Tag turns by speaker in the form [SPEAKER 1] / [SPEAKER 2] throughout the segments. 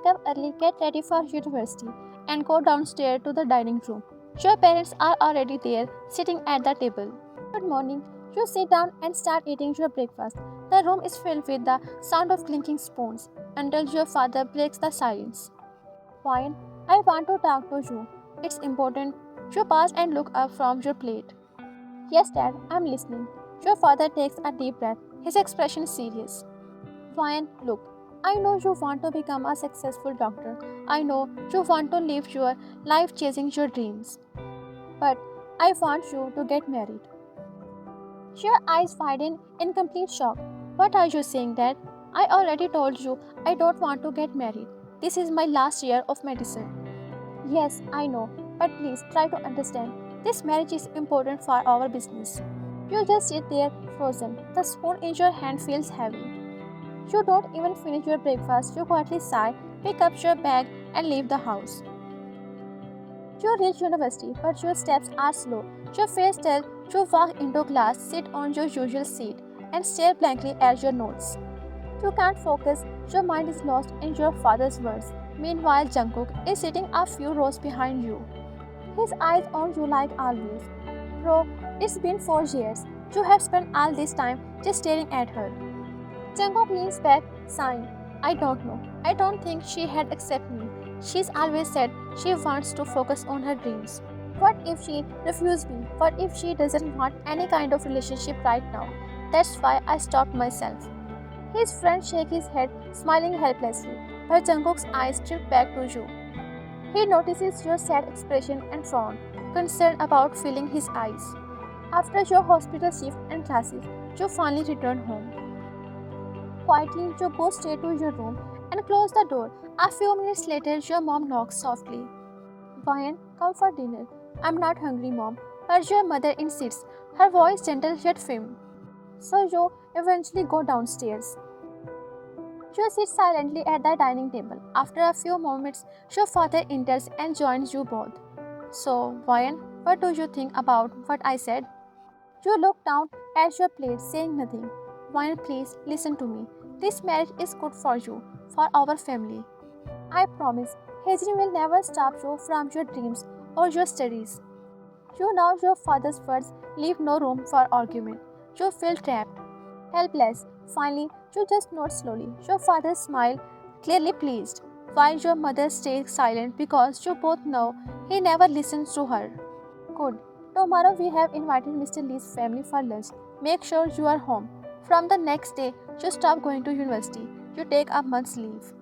[SPEAKER 1] wake up early, get ready for university, and go downstairs to the dining room. Your parents are already there, sitting at the table. Good morning. You sit down and start eating your breakfast. The room is filled with the sound of clinking spoons until your father breaks the silence. Fine, I want to talk to you. It's important. You pause and look up from your plate. Yes, Dad, I'm listening. Your father takes a deep breath, his expression serious. Ryan, look, I know you want to become a successful doctor. I know you want to live your life chasing your dreams. But I want you to get married. Your eyes widen in complete shock. What are you saying, Dad? I already told you I don't want to get married. This is my last year of medicine. Yes, I know, but please try to understand. This marriage is important for our business. You just sit there frozen. The spoon in your hand feels heavy. You don't even finish your breakfast. You quietly sigh, pick up your bag, and leave the house. You reach university, but your steps are slow. Your face tells you walk into class, sit on your usual seat, and stare blankly at your notes. You can't focus, your mind is lost in your father's words. Meanwhile, Jungkook is sitting a few rows behind you. His eyes on you like always. Bro, it's been 4 years. You have spent all this time just staring at her. Jungkook leans back, sighing. I don't know. I don't think she had accepted me. She's always said she wants to focus on her dreams. What if she refuses me? What if she doesn't want any kind of relationship right now? That's why I stopped myself. His friend shakes his head, smiling helplessly, but Jungkook's eyes drift back to you. He notices your sad expression and frown, concerned about filling his eyes. After your hospital shift and classes, you finally return home. Quietly, you go straight to your room and close the door. A few minutes later, your mom knocks softly. Vian, come for dinner. I'm not hungry, Mom. But your mother insists, her voice gentle yet firm. So you eventually go downstairs. You sit silently at the dining table. After a few moments, your father enters and joins you both. So, Vian, what do you think about what I said? You look down at your plate, saying nothing. Vian, please listen to me. This marriage is good for you, for our family. I promise, Hajri will never stop you from your dreams or your studies. You know your father's words leave no room for argument. You feel trapped, helpless. Finally, you just nod slowly. Your father smiled, clearly pleased, while your mother stays silent because you both know he never listens to her. Good. Tomorrow we have invited Mr. Lee's family for lunch. Make sure you are home. From the next day, you stop going to university. You take a month's leave.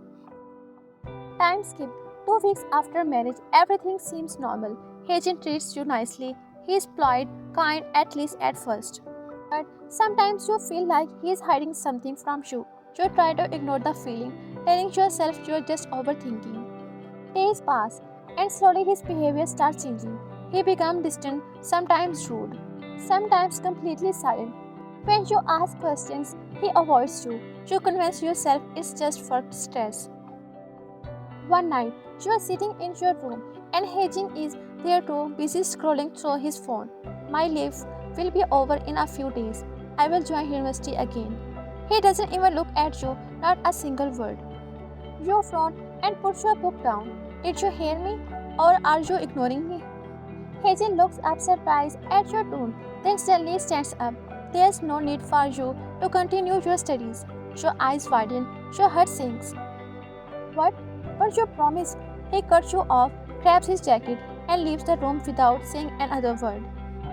[SPEAKER 1] Time skip. 2 weeks after marriage, everything seems normal. Hajin treats you nicely. He is polite, kind, at least at first. But sometimes you feel like he is hiding something from you. You try to ignore the feeling, telling yourself you are just overthinking. Days pass, and slowly his behavior starts changing. He becomes distant, sometimes rude, sometimes completely silent. When you ask questions, he avoids you. You convince yourself it's just for stress. One night, you are sitting in your room and Hejin is there too, busy scrolling through his phone. My leave will be over in a few days. I will join university again. He doesn't even look at you, not a single word. You frown and put your book down. Did you hear me? Or are you ignoring me? Hejin looks up surprised at your tone, then suddenly stands up. There's no need for you to continue your studies. Your eyes widen, your heart sinks. What? But you promised. He cuts you off, grabs his jacket, and leaves the room without saying another word.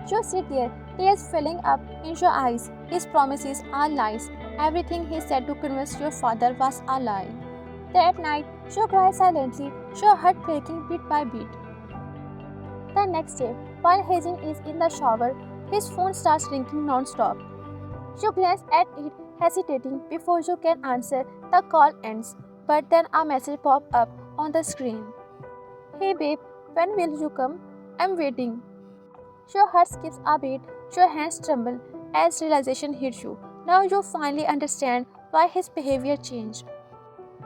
[SPEAKER 1] You sit there, tears filling up in your eyes. His promises are lies. Everything he said to convince your father was a lie. That night, you cry silently, your heart breaking bit by bit. The next day, while Hajin is in the shower, his phone starts ringing non-stop. You glance at it, hesitating before you can answer. The call ends, but then a message pops up on the screen. Hey babe, when will you come? I'm waiting. Your heart skips a beat, your hands tremble as realization hits you. Now you finally understand why his behavior changed.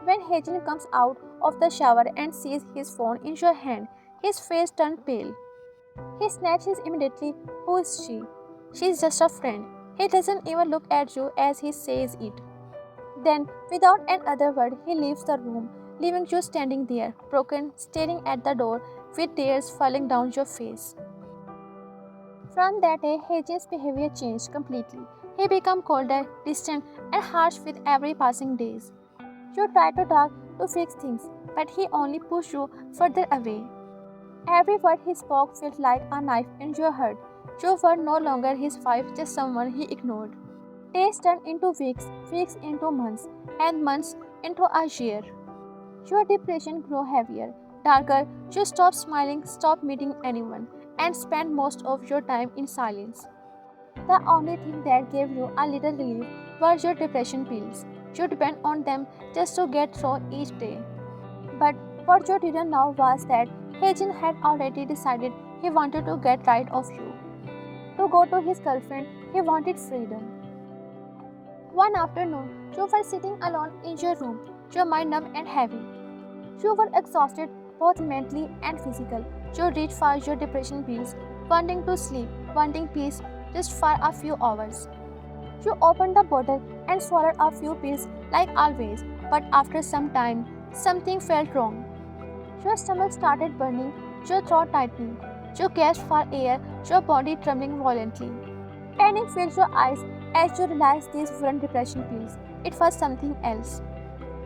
[SPEAKER 1] When Hajin comes out of the shower and sees his phone in your hand, his face turned pale. He snatches immediately. Who is she? She's just a friend. He doesn't even look at you as he says it. Then, without another word, he leaves the room, leaving you standing there, broken, staring at the door with tears falling down your face. From that day, Hejin's behavior changed completely. He became colder, distant, and harsh with every passing days. You tried to talk to fix things, but he only pushed you further away. Every word he spoke felt like a knife in your heart. You were no longer his wife, just someone he ignored. Days turned into weeks, weeks into months, and months into a year. Your depression grew heavier, darker. You stopped smiling, stopped meeting anyone, and spent most of your time in silence. The only thing that gave you a little relief were your depression pills. You depend on them just to get through each day. But what you didn't know was that Hejin had already decided he wanted to get rid of you. To go to his girlfriend, he wanted freedom. One afternoon, you were sitting alone in your room, your mind numb and heavy. You were exhausted both mentally and physically. You reached for your depression pills, wanting to sleep, wanting peace just for a few hours. You opened the bottle and swallowed a few pills like always, but after some time, something felt wrong. Your stomach started burning, your throat tightening. You gasped for air, your body trembling violently. Panic filled your eyes as you realized these weren't depression pills. It was something else.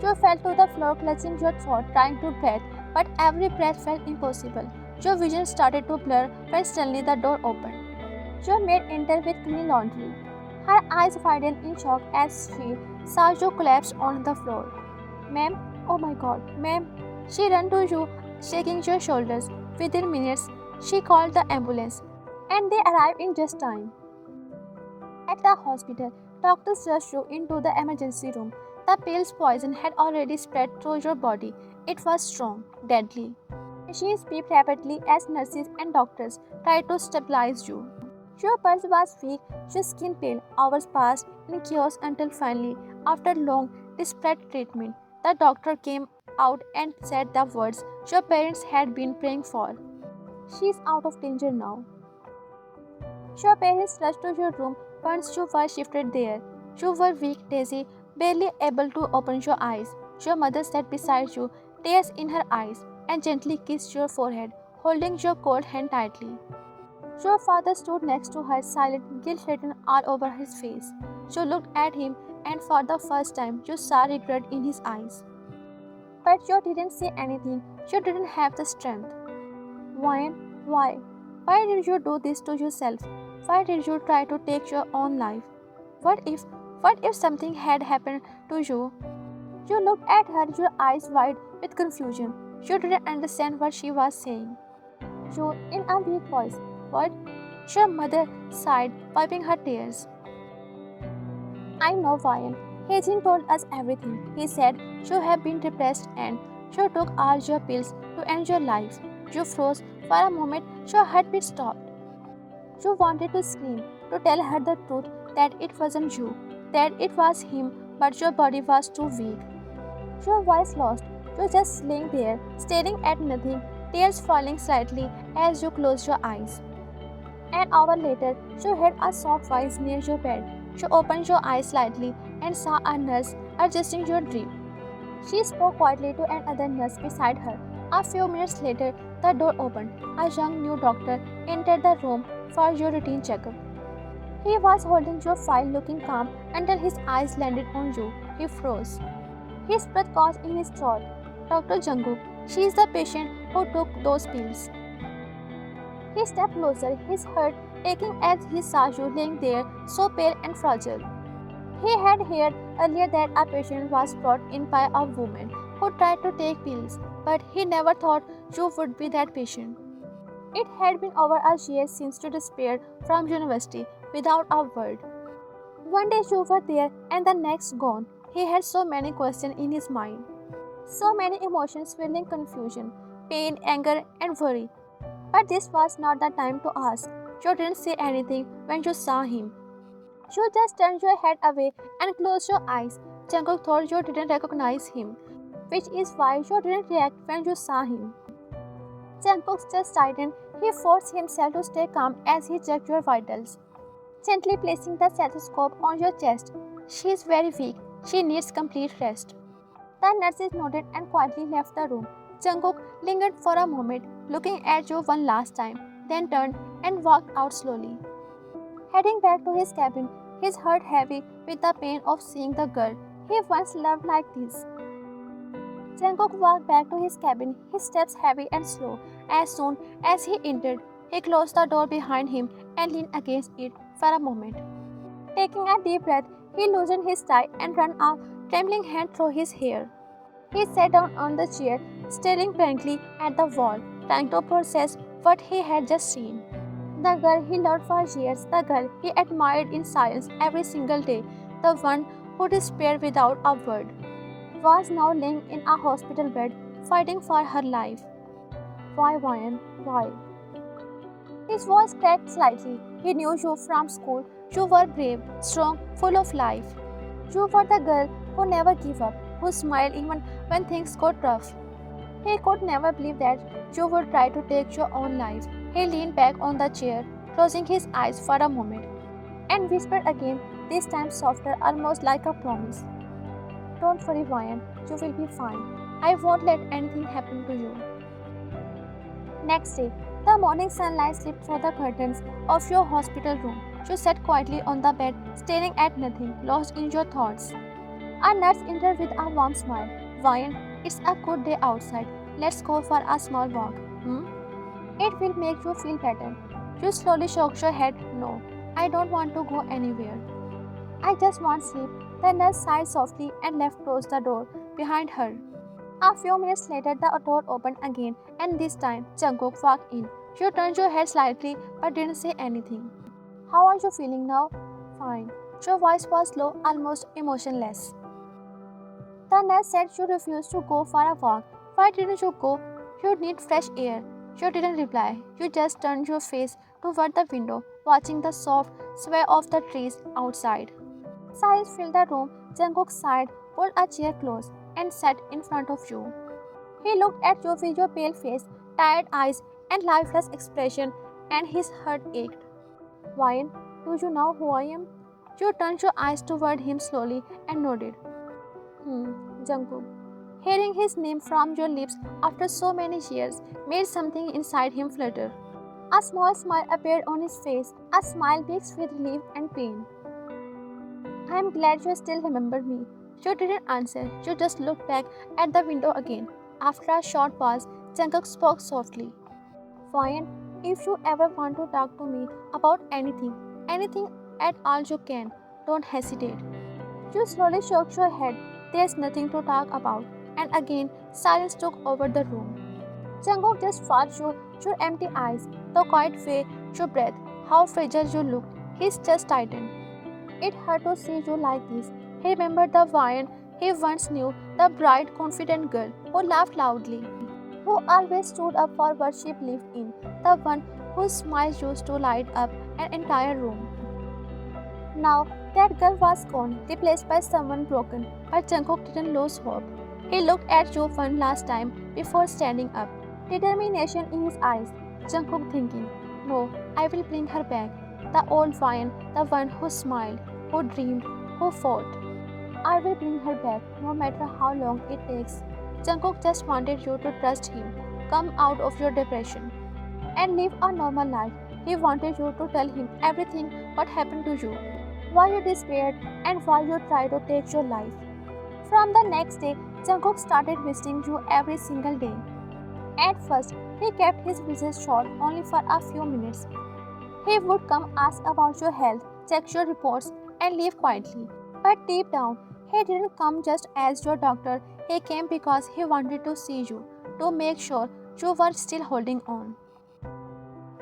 [SPEAKER 1] You fell to the floor, clutching your throat, trying to breathe, but every breath felt impossible. Your vision started to blur when suddenly the door opened. Your maid entered with clean laundry. Her eyes widened in shock as she saw you collapse on the floor. Ma'am, oh my god, ma'am. She ran to you, shaking your shoulders. Within minutes, she called the ambulance, and they arrived in just time. At the hospital, doctors rushed you into the emergency room. The pill's poison had already spread through your body. It was strong, deadly. Machines beeped rapidly as nurses and doctors tried to stabilize you. Your pulse was weak, your skin pale. Hours passed in chaos until finally, after long, desperate treatment, the doctor came out and said the words your parents had been praying for. She is out of danger now. Your parents rushed to your room once you were shifted there. You were weak, dizzy, barely able to open your eyes. Your mother sat beside you, tears in her eyes, and gently kissed your forehead, holding your cold hand tightly. Your father stood next to her, silent, guilt written all over his face. You looked at him, and for the first time, you saw regret in his eyes. But you didn't say anything. You didn't have the strength. Why? Why? Why did you do this to yourself? Why did you try to take your own life? What if something had happened to you? You looked at her, your eyes wide with confusion. You didn't understand what she was saying. You, in a weak voice, what? Your mother sighed, wiping her tears. I know, Ryan. Hejin told us everything. He said you have been depressed and you took all your pills to end your life. You froze for a moment, your heartbeat stopped. You wanted to scream, to tell her the truth that it wasn't you, that it was him, but your body was too weak. Your voice lost. You just laying there, staring at nothing, tears falling slightly as you closed your eyes. An hour later, you heard a soft voice near your bed. You opened your eyes slightly and saw a nurse adjusting your drip. She spoke quietly to another nurse beside her. A few minutes later, the door opened. A young new doctor entered the room for your routine checkup. He was holding your file, looking calm until his eyes landed on you. He froze. His breath caught in his throat. Dr. Jungkook, she is the patient who took those pills. He stepped closer, his heart aching as he saw you laying there, so pale and fragile. He had heard earlier that a patient was brought in by a woman who tried to take pills, but he never thought you would be that patient. It had been over a year since you disappeared from university without a word. One day you were there and the next gone. He had so many questions in his mind. So many emotions filling confusion, pain, anger, and worry. But this was not the time to ask. You didn't say anything when you saw him. You just turned your head away and closed your eyes. Jungkook thought you didn't recognize him, which is why you didn't react when you saw him. Jungkook's chest tightened. He forced himself to stay calm as he checked your vitals, gently placing the stethoscope on your chest. She is very weak. She needs complete rest. The nurses nodded and quietly left the room. Jungkook lingered for a moment, looking at Jo one last time, then turned and walked out slowly. Heading back to his cabin, his heart heavy with the pain of seeing the girl he once loved like this. Jungkook walked back to his cabin, his steps heavy and slow. As soon as he entered, he closed the door behind him and leaned against it for a moment. Taking a deep breath, he loosened his tie and ran a trembling hand through his hair. He sat down on the chair, staring blankly at the wall, trying to process what he had just seen. The girl he loved for years, the girl he admired in silence every single day, the one who despaired without a word, was now laying in a hospital bed, fighting for her life. Why, Ryan? Why? His voice cracked slightly. He knew you from school. You were brave, strong, full of life. You were the girl who never gave up, who smiled even when things got rough. He could never believe that you would try to take your own life. He leaned back on the chair, closing his eyes for a moment, and whispered again, this time softer, almost like a promise. Don't worry, Ryan. You will be fine. I won't let anything happen to you. Next day, the morning sunlight slipped through the curtains of your hospital room. You sat quietly on the bed, staring at nothing, lost in your thoughts. A nurse entered with a warm smile. Ryan, it's a good day outside. Let's go for a small walk. It will make you feel better. You slowly shook your head. No, I don't want to go anywhere. I just want sleep. The nurse sighed softly and left closed the door behind her. A few minutes later, the door opened again, and this time, Jungkook walked in. You turned your head slightly but didn't say anything. How are you feeling now? Fine. Your voice was low, almost emotionless. The nurse said you refused to go for a walk. Why didn't you go? You need fresh air. You didn't reply. You just turned your face toward the window, watching the soft sway of the trees outside. Silence filled the room. Jungkook sighed, pulled a chair close, and sat in front of you. He looked at you with your pale face, tired eyes, and lifeless expression, and his heart ached. Ryan, do you know who I am? You turned your eyes toward him slowly and nodded. Jungkook. Hearing his name from your lips after so many years made something inside him flutter. A small smile appeared on his face, a smile mixed with relief and pain. I am glad you still remember me. You didn't answer, you just looked back at the window again. After a short pause, Jungkook spoke softly. Ryan, if you ever want to talk to me about anything, anything at all you can, don't hesitate. You slowly shook your head. There's nothing to talk about. And again, silence took over the room. Jungkook just watched your empty eyes, the quiet way you breathed, how fragile you looked. His chest tightened. It hurt to see you like this. He remembered the Ryan he once knew, the bright, confident girl who laughed loudly, who always stood up for what she believed in, the one whose smile used to light up an entire room. Now, that girl was gone, replaced by someone broken, but Jungkook didn't lose hope. He looked at Jo one last time before standing up, determination in his eyes. Jungkook thinking, no, I will bring her back. The old Ryan, the one who smiled, who dreamed, who fought. I will bring her back, no matter how long it takes. Jungkook just wanted you to trust him, come out of your depression, and live a normal life. He wanted you to tell him everything what happened to you, why you despaired, and why you tried to take your life. From the next day, Jungkook started visiting you every single day. At first, he kept his visits short, only for a few minutes. He would come ask about your health, check your reports, and leave quietly. But deep down, he didn't come just as your doctor. He came because he wanted to see you, to make sure you were still holding on.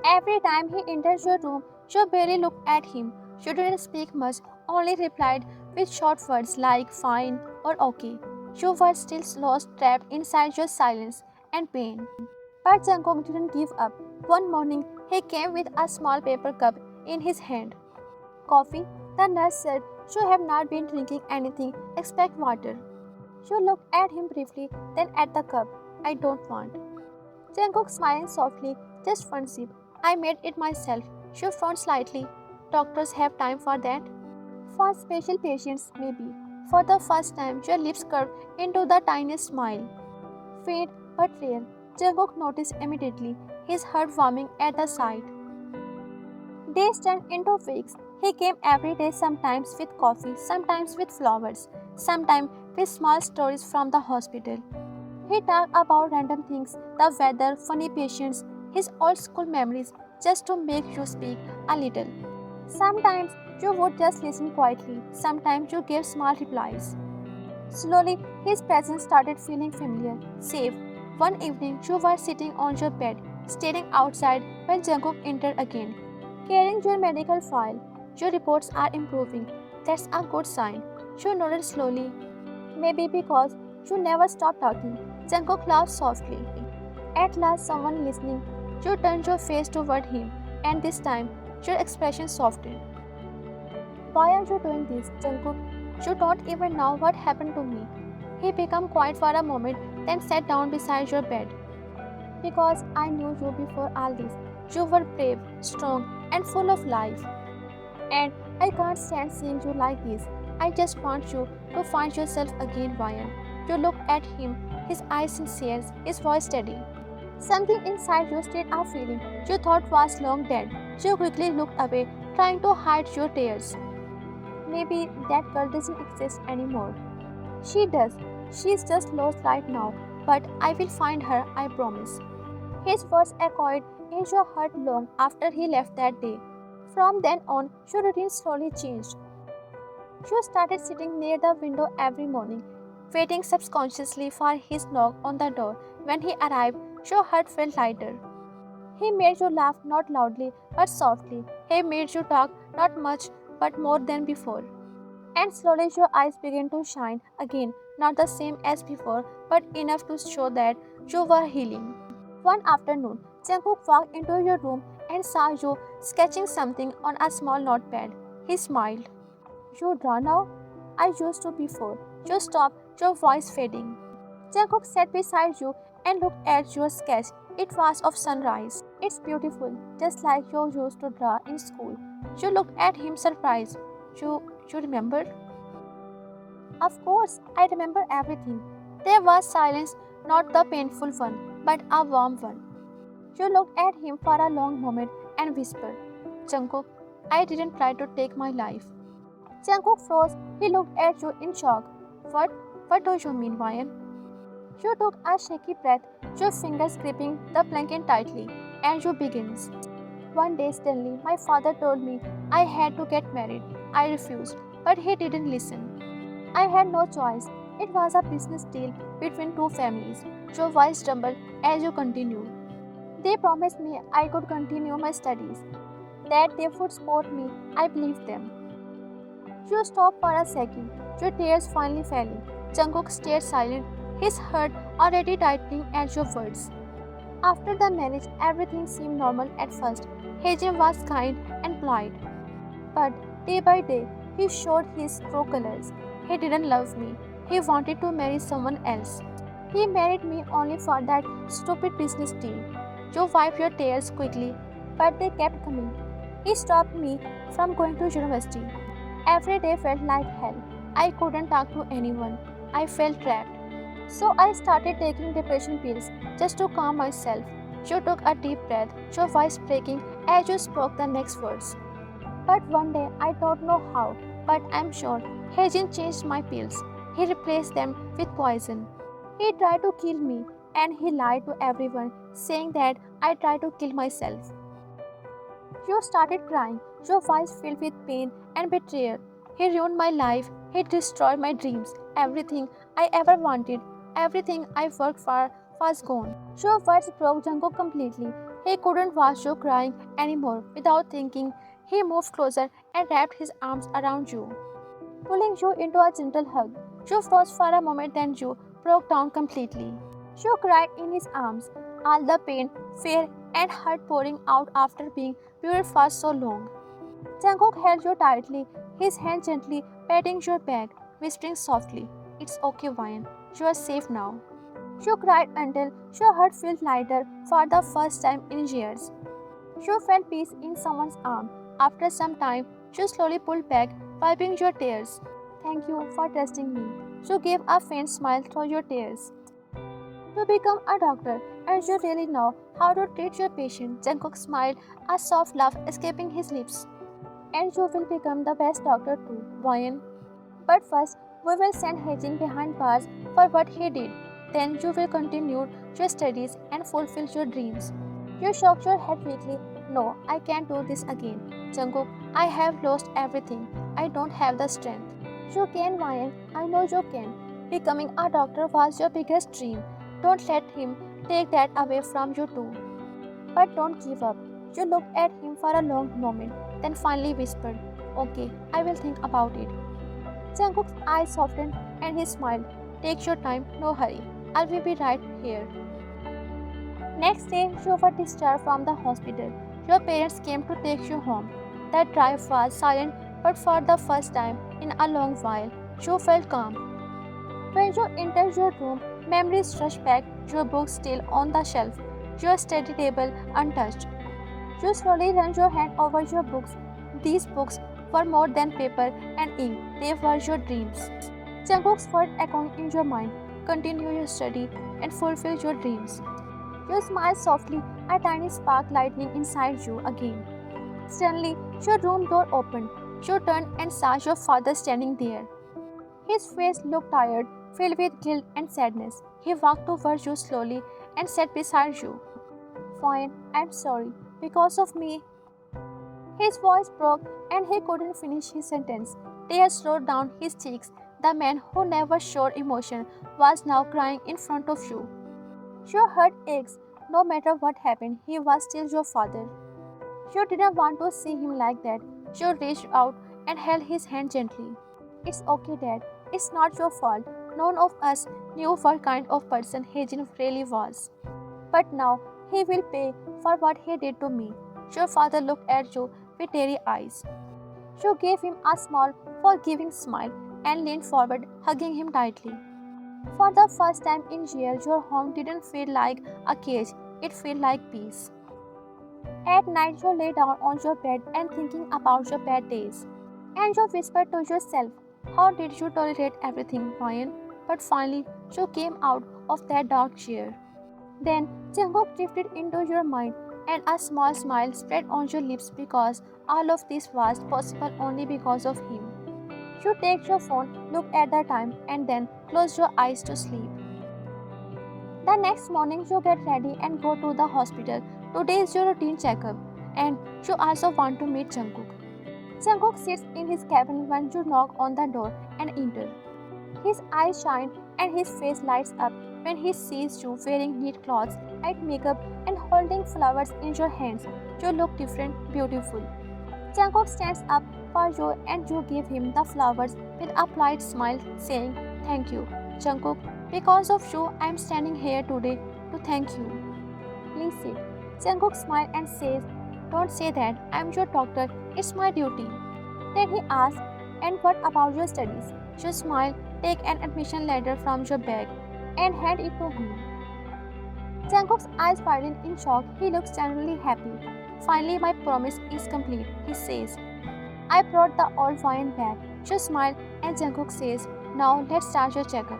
[SPEAKER 1] Every time he entered your room, you barely looked at him. You didn't speak much, only replied with short words like fine or okay. You were still lost, trapped inside your silence and pain. But Jungkook didn't give up. One morning, he came with a small paper cup in his hand. Coffee? The nurse said, you have not been drinking anything except water. You looked at him briefly, then at the cup. I don't want. Jungkook smiling softly, just one sip. I made it myself. She frowned slightly. Doctors have time for that? For special patients, maybe. For the first time, your lips curved into the tiniest smile. Faint but rare, Jungkook noticed immediately, his heart warming at the sight. Days turned into weeks. He came every day, sometimes with coffee, sometimes with flowers, sometimes with small stories from the hospital. He talked about random things, the weather, funny patients, his old school memories, just to make you speak a little. Sometimes you would just listen quietly, sometimes you gave small replies. Slowly, his presence started feeling familiar, safe. One evening, you were sitting on your bed, staring outside when Jungkook entered again. Carrying your medical file, your reports are improving. That's a good sign. You nodded slowly. Maybe because you never stopped talking. Jungkook laughed softly. At last, someone listening. You turned your face toward him, and this time, your expression softened. Why are you doing this, Jungkook? You don't even know what happened to me. He became quiet for a moment, then sat down beside your bed. Because I knew you before all this. You were brave, strong, and full of life. And I can't stand seeing you like this. I just want you to find yourself again, Ryan. You looked at him, his eyes sincere, his voice steady. Something inside you stirred a feeling you thought was long dead. You quickly looked away, trying to hide your tears. Maybe that girl doesn't exist anymore. She does. She's just lost right now. But I will find her, I promise. His words echoed in your heart long after he left that day. From then on, your routine slowly changed. You started sitting near the window every morning, waiting subconsciously for his knock on the door. When he arrived, your heart felt lighter. He made you laugh not loudly but softly. He made you talk not much but more than before. And slowly your eyes began to shine again, not the same as before, but enough to show that you were healing. One afternoon, Jungkook walked into your room and saw you sketching something on a small notepad. He smiled. You draw now? I used to before. You stopped, your voice fading. Jungkook sat beside you and looked at your sketch. It was of sunrise. It's beautiful, just like you used to draw in school. You looked at him surprised. You remember? Of course, I remember everything. There was silence, not the painful one, but a warm one. You looked at him for a long moment and whispered, Jungkook, I didn't try to take my life. Jungkook froze. He looked at you in shock. What? What do you mean, Ryan? You took a shaky breath, your fingers gripping the blanket tightly, and you begins. One day suddenly, my father told me I had to get married. I refused, but he didn't listen. I had no choice. It was a business deal between two families. Your voice trembled as you continued. They promised me I could continue my studies, that they would support me. I believed them. You stopped for a second, your tears finally falling. Jungkook stayed silent, his heart already tightening at your words. After the marriage, everything seemed normal at first. Hejin was kind and polite. But day by day, he showed his true colors. He didn't love me. He wanted to marry someone else. He married me only for that stupid business deal. You wiped your tears quickly, but they kept coming. He stopped me from going to university. Every day felt like hell. I couldn't talk to anyone. I felt trapped. So I started taking depression pills just to calm myself. You took a deep breath, your voice breaking as you spoke the next words. But one day, I don't know how, but I'm sure, Hejin changed my pills. He replaced them with poison. He tried to kill me, and he lied to everyone, saying that I tried to kill myself. You started crying, your voice filled with pain and betrayal. He ruined my life, he destroyed my dreams. Everything I ever wanted, everything I worked for was gone. Your words broke Jungkook completely. He couldn't watch you crying anymore. Without thinking, he moved closer and wrapped his arms around you, pulling you into a gentle hug. You froze for a moment, then you broke down completely. You cried in his arms, all the pain, fear, and hurt pouring out after being buried for so long. Jungkook held you tightly, his hand gently patting your back, whispering softly, It's okay, Ryan. You are safe now. You cried until your heart felt lighter for the first time in years. You felt peace in someone's arm. After some time, you slowly pulled back, wiping your tears. Thank you for trusting me. You gave a faint smile through your tears. To become a doctor, and you really know how to treat your patient. Jungkook smiled, a soft laugh escaping his lips. And you will become the best doctor too, Ryan. But first, we will send Hejin behind bars for what he did. Then you will continue your studies and fulfill your dreams. You shook your head weakly. No, I can't do this again. Jungkook, I have lost everything. I don't have the strength. You can, Ryan. I know you can. Becoming a doctor was your biggest dream. Don't let him take that away from you too. But don't give up. You looked at him for a long moment, then finally whispered, Okay, I will think about it. Jungkook's eyes softened and he smiled. Take your time, no hurry. I will be right here. Next day, you were discharged from the hospital. Your parents came to take you home. That drive was silent, but for the first time in a long while, you felt calm. When you entered your room, memories rushed back, your books still on the shelf, your study table untouched. You slowly ran your hand over your books. These books were more than paper and ink, they were your dreams. Jungkook's words echoing in your mind. Continue your study and fulfill your dreams. You smiled softly, a tiny spark lightning inside you again. Suddenly, your room door opened. You turned and saw your father standing there. His face looked tired, filled with guilt and sadness. He walked towards you slowly and sat beside you. Fine, I'm sorry. Because of me. His voice broke and he couldn't finish his sentence. Tears rolled down his cheeks. The man who never showed emotion was now crying in front of you. Your heart aches. No matter what happened, he was still your father. You didn't want to see him like that. You reached out and held his hand gently. It's okay, Dad. It's not your fault. None of us knew what kind of person Hejin really was. But now, he will pay for what he did to me. Your father looked at you with teary eyes. You gave him a small, forgiving smile and leaned forward, hugging him tightly. For the first time in years, your home didn't feel like a cage, it felt like peace. At night, you lay down on your bed and thinking about your bad days. And you whispered to yourself, How did you tolerate everything, Ryan? But finally, you came out of that dark chair. Then, Jungkook drifted into your mind, and a small smile spread on your lips because all of this was possible only because of him. You take your phone, look at the time, and then close your eyes to sleep. The next morning, you get ready and go to the hospital. Today is your routine checkup, and you also want to meet Jungkook. Jungkook sits in his cabin when you knock on the door and enter. His eyes shine and his face lights up when he sees you wearing neat clothes, light makeup, and holding flowers in your hands. You look different, beautiful. Jungkook stands up for you and you give him the flowers with a polite smile, saying, Thank you, Jungkook. Because of you, I am standing here today to thank you. Please sit. Jungkook smiles and says, Don't say that. I am your doctor. It's my duty. Then he asks, And what about your studies? You smile, take an admission letter from your bag, and hand it to him. Jungkook's eyes widen in shock. He looks genuinely happy. Finally, my promise is complete, he says. I brought the old wine back. You smile, and Jungkook says, Now let's start your checkup.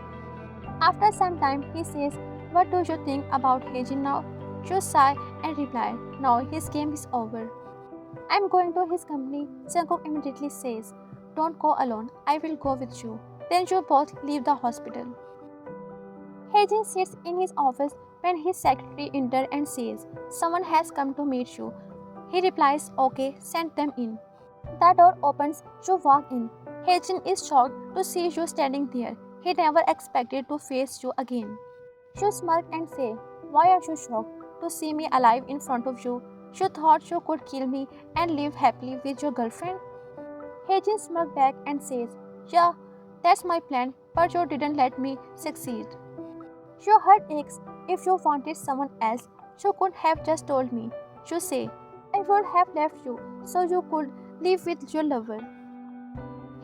[SPEAKER 1] After some time, he says, What do you think about Hejin now? You sigh and reply, Now his game is over. I'm going to his company. Jungkook immediately says, Don't go alone. I will go with you. Then you both leave the hospital. Hejin sits in his office when his secretary enters and says, Someone has come to meet you. He replies, Okay, send them in. The door opens, you walk in. Hejin is shocked to see you standing there. He never expected to face you again. You smirk and say, Why are you shocked to see me alive in front of you? You thought you could kill me and live happily with your girlfriend? Hejin smirks back and says, Yeah, that's my plan, but you didn't let me succeed. Your heart aches. If you wanted someone else, you could have just told me. You say, I would have left you so you could live with your lover.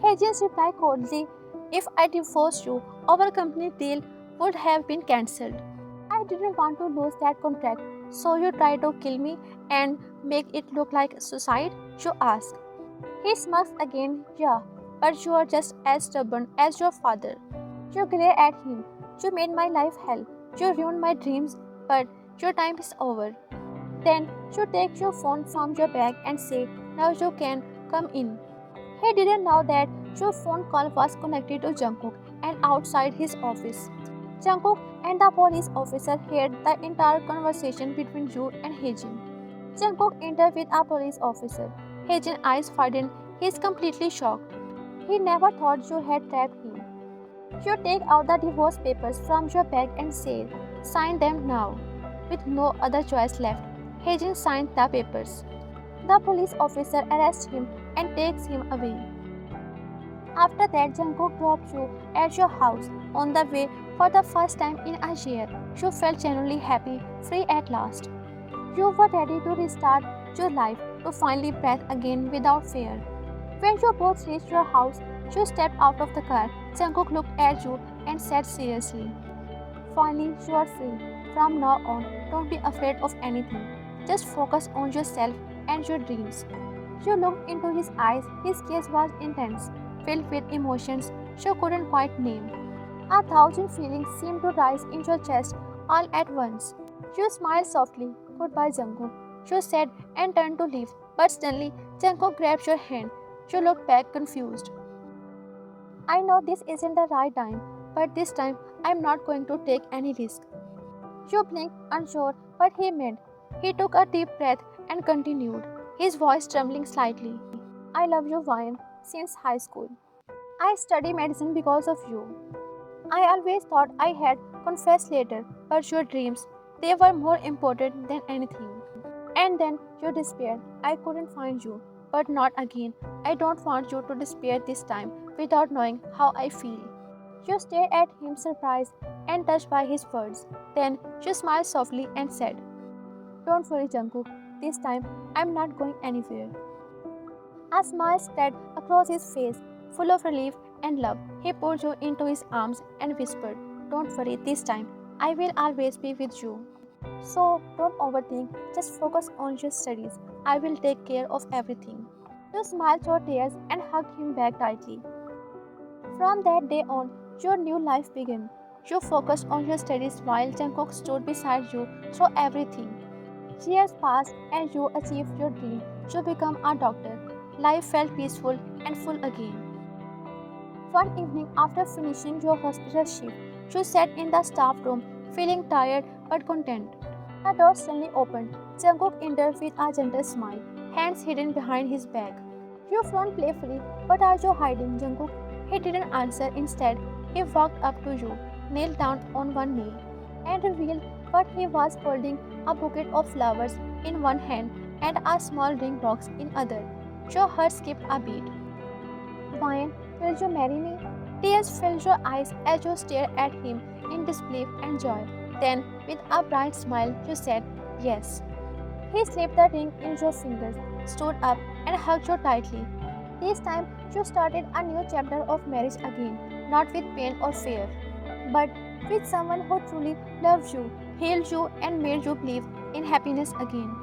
[SPEAKER 1] Hejin's reply coldly, If I divorced you, our company deal would have been cancelled. I didn't want to lose that contract, so you tried to kill me and make it look like suicide? You ask. He smirks again, Yeah, but you are just as stubborn as your father. You glare at him. You made my life hell. You ruined my dreams, but your time is over. Then you take your phone from your bag and say, now you can come in. He didn't know that your phone call was connected to Jungkook and outside his office. Jungkook and the police officer heard the entire conversation between you and Hejin. Jungkook entered with a police officer. Hejin's eyes widened. He is completely shocked. He never thought you had trapped him. You take out the divorce papers from your bag and say, sign them now. With no other choice left, Hejin signed the papers. The police officer arrests him and takes him away. After that, Jungkook dropped you at your house. On the way, for the first time in a year, you felt genuinely happy, free at last. You were ready to restart your life, to finally breathe again without fear. When you both reached your house, you stepped out of the car. Jungkook looked at you and said seriously, finally, you are free. From now on, don't be afraid of anything. Just focus on yourself and your dreams. You looked into his eyes. His gaze was intense, filled with emotions you couldn't quite name. 1,000 feelings seemed to rise in your chest all at once. You smiled softly. Goodbye, Jungkook, you said and turned to leave. But suddenly, Jungkook grabbed your hand. You looked back confused. I know this isn't the right time, but this time I'm not going to take any risk. You blinked, unsure what he meant. He took a deep breath and continued, his voice trembling slightly. I love you, Ryan, since high school. I study medicine because of you. I always thought I had confessed later, but your dreams, they were more important than anything. And then you disappeared. I couldn't find you, but not again. I don't want you to despair this time without knowing how I feel. You stared at him surprised and touched by his words. Then you smiled softly and said, don't worry, Jungkook. This time I'm not going anywhere. A smile spread across his face, full of relief and love. He pulled you into his arms and whispered, don't worry, this time I will always be with you. So don't overthink, just focus on your studies. I will take care of everything. You smiled through tears and hugged him back tightly. From that day on, your new life began. You focused on your studies while Jungkook stood beside you through everything. Years passed and you achieved your dream to become a doctor. Life felt peaceful and full again. One evening after finishing your hospital shift, you sat in the staff room feeling tired but content. The door suddenly opened. Jungkook entered with a gentle smile, hands hidden behind his back. You frowned playfully. What are you hiding, Jungkook? He didn't answer. Instead, he walked up to you, knelt down on one knee, and revealed what he was holding, a bouquet of flowers in one hand and a small ring box in other. Your heart skipped a beat. Ryan, will you marry me? Tears filled your eyes as you stared at him in disbelief and joy. Then, with a bright smile, you said, yes. He slipped the ring in your fingers, stood up, and hugged you tightly. This time, you started a new chapter of marriage again, not with pain or fear, but with someone who truly loved you, healed you, and made you believe in happiness again.